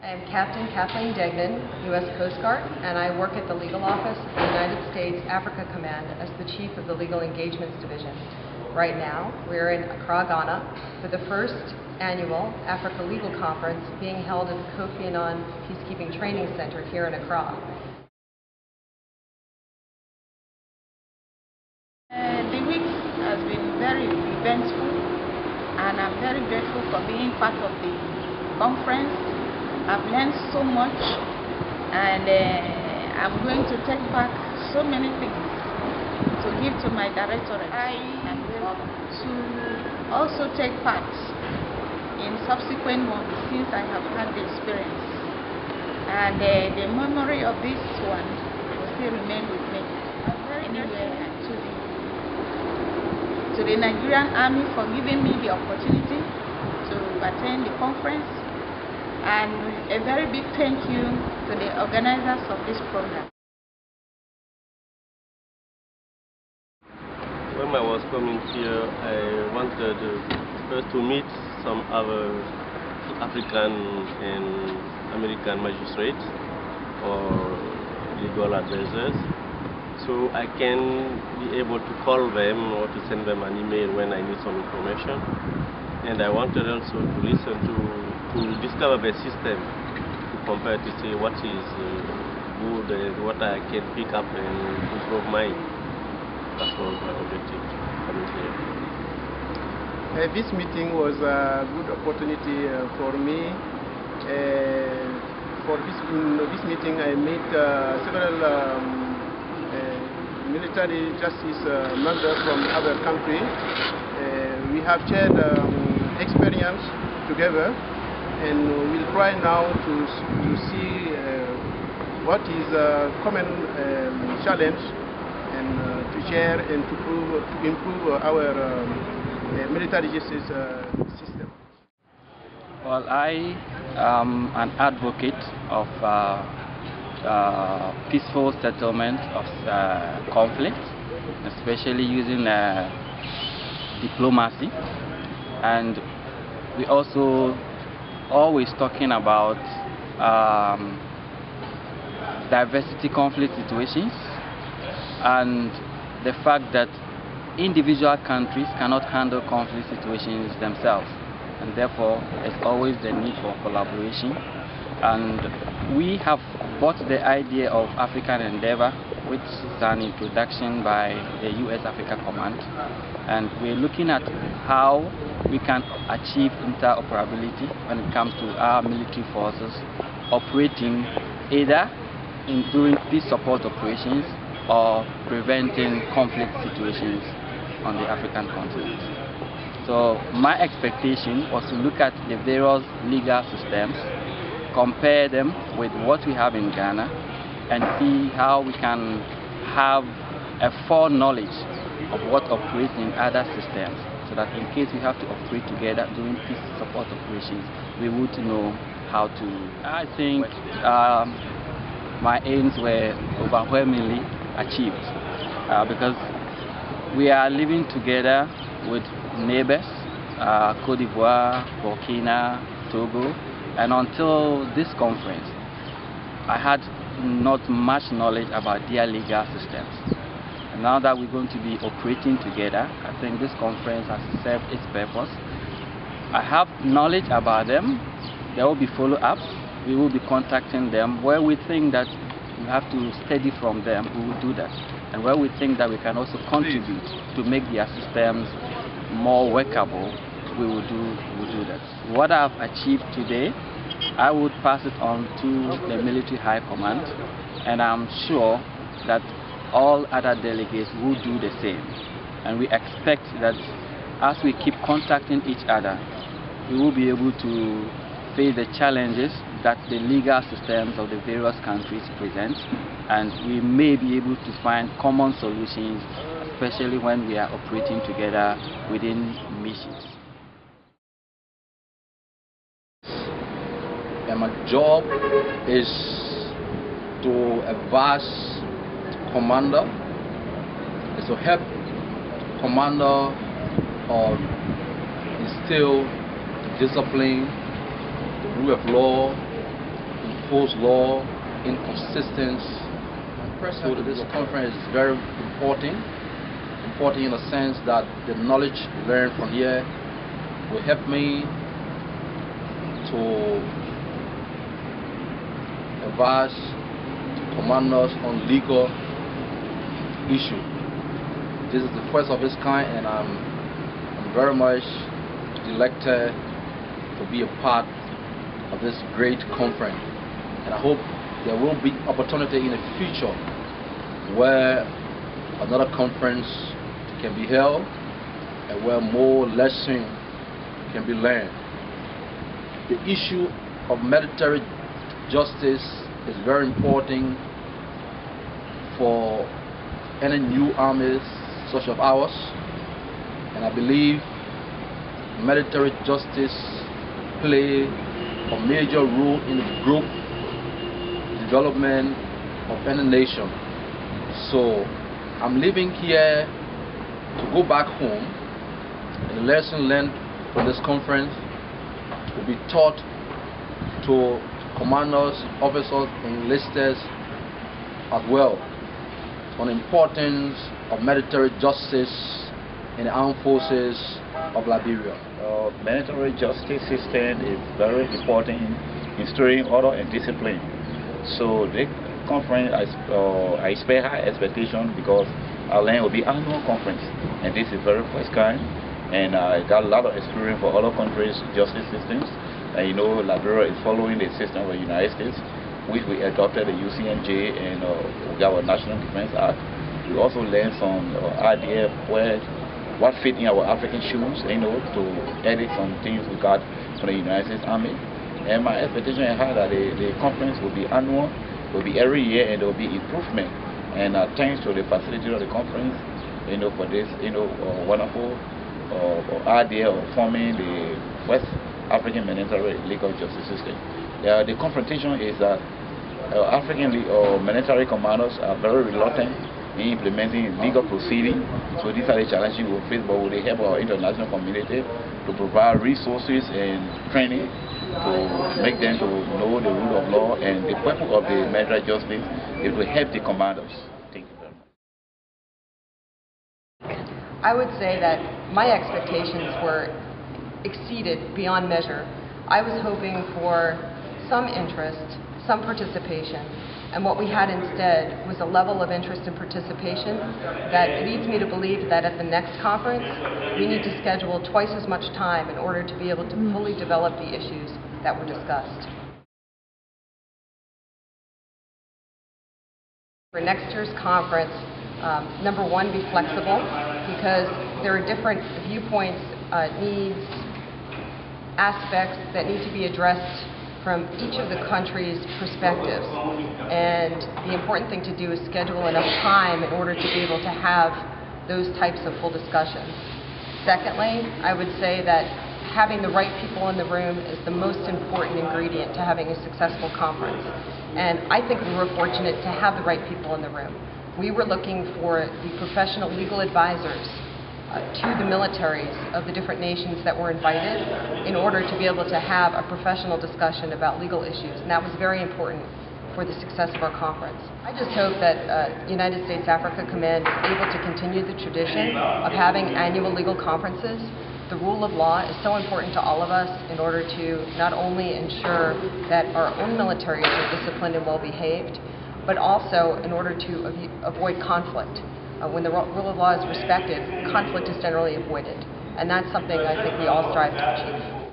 I am Captain Kathleen Degnan, U.S. Coast Guard, and I work at the Legal Office of the United States Africa Command as the Chief of the Legal Engagements Division. Right now, we are in Accra, Ghana, for the first annual Africa Legal Conference being held at the Kofi Anan Peacekeeping Training Center here in Accra. The week has been very eventful, and I'm very grateful for being part of the conference. I've learned so much, and I'm going to take back so many things to give to my directorate. I hope to also take part in subsequent ones since I have had the experience, and the memory of this one will still remain with me. I'm very grateful to the Nigerian Army for giving me the opportunity to attend the conference, and a very big thank you to the organizers of this program. When I was coming here, I wanted first to meet some other African and American magistrates or legal advisors, so I can be able to call them or to send them an email when I need some information. And I wanted also to listen to discover the system, to compare to see what is good and what I can pick up and improve mine. That's was my objective coming here. This meeting was a good opportunity for me. In this meeting I met several military justice members from other countries. We have shared experience together, and we'll try now to see what is a common challenge, and to share and to improve our military justice system. Well, I am an advocate of peaceful settlement of conflict, especially using diplomacy, and we also always talking about diversity conflict situations and the fact that individual countries cannot handle conflict situations themselves, and therefore there's always the need for collaboration. And we have bought the idea of African Endeavor, which is an introduction by the U.S. Africa Command, and we're looking at how we can achieve interoperability when it comes to our military forces operating either during peace support operations or preventing conflict situations on the African continent. So my expectation was to look at the various legal systems, compare them with what we have in Ghana, and see how we can have a foreknowledge of what operates in other systems, so that in case we have to operate together during peace support operations, we would know how to. I think my aims were overwhelmingly achieved because we are living together with neighbors, Côte d'Ivoire, Burkina, Togo, and until this conference, I had not much knowledge about their legal systems. And now that we're going to be operating together, I think this conference has served its purpose. I have knowledge about them. There will be follow-ups. We will be contacting them. Where we think that we have to study from them, we will do that. And where we think that we can also contribute to make their systems more workable, we will do that. What I've achieved today, I would pass it on to the Military High Command, and I'm sure that all other delegates will do the same. And we expect that as we keep contacting each other, we will be able to face the challenges that the legal systems of the various countries present, and we may be able to find common solutions, especially when we are operating together within missions. And my job is to advise commander, is to help commander instill the discipline, the rule of law, enforce law in consistency. So this conference is very important in the sense that the knowledge learned from here will help me to advise commanders on legal issue. This is the first of its kind, and I'm very much delighted to be a part of this great conference. And I hope there will be opportunity in the future where another conference can be held and where more lessons can be learned. The issue of military justice is very important for any new armies such as ours, and I believe military justice play a major role in the growth development of any nation. So I'm leaving here to go back home, and the lesson learned from this conference will be taught to commanders, officers, and enlisteds as well on the importance of military justice in the armed forces of Liberia. Military justice system is very important in instilling order and discipline. So the conference, I expect high expectation because our land will be annual conference, and this is very first kind. And I got a lot of experience for other countries' justice systems. And you know, Liberia is following the system of the United States, which we adopted the UCNJ, and we got our National Defense Act. We also learned some idea what fit in our African shoes, you know, to edit some things we got from the United States Army. And my expectation is high that the conference will be annual, will be every year, and there will be improvement. And thanks to the facility of the conference, you know, for this, you know, wonderful idea of forming the West African military legal justice system. The confrontation is that African military commanders are very reluctant in implementing legal proceedings. So these are the challenges we face, but with the help of our international community to provide resources and training to make them to know the rule of law, and the purpose of the military justice is to help the commanders. Thank you very much. I would say that my expectations were exceeded beyond measure. I was hoping for some interest, some participation, and what we had instead was a level of interest and participation that leads me to believe that at the next conference we need to schedule twice as much time in order to be able to fully develop the issues that were discussed. For next year's conference, number one, be flexible, because there are different viewpoints, needs, aspects that need to be addressed from each of the country's perspectives. And the important thing to do is schedule enough time in order to be able to have those types of full discussions. Secondly, I would say that having the right people in the room is the most important ingredient to having a successful conference. And I think we were fortunate to have the right people in the room. We were looking for the professional legal advisors to the militaries of the different nations that were invited in order to be able to have a professional discussion about legal issues. And that was very important for the success of our conference. I just hope that United States Africa Command is able to continue the tradition of having annual legal conferences. The rule of law is so important to all of us in order to not only ensure that our own militaries are disciplined and well behaved, but also in order to avoid conflict. When the rule of law is respected, conflict is generally avoided. And that's something I think we all strive to achieve.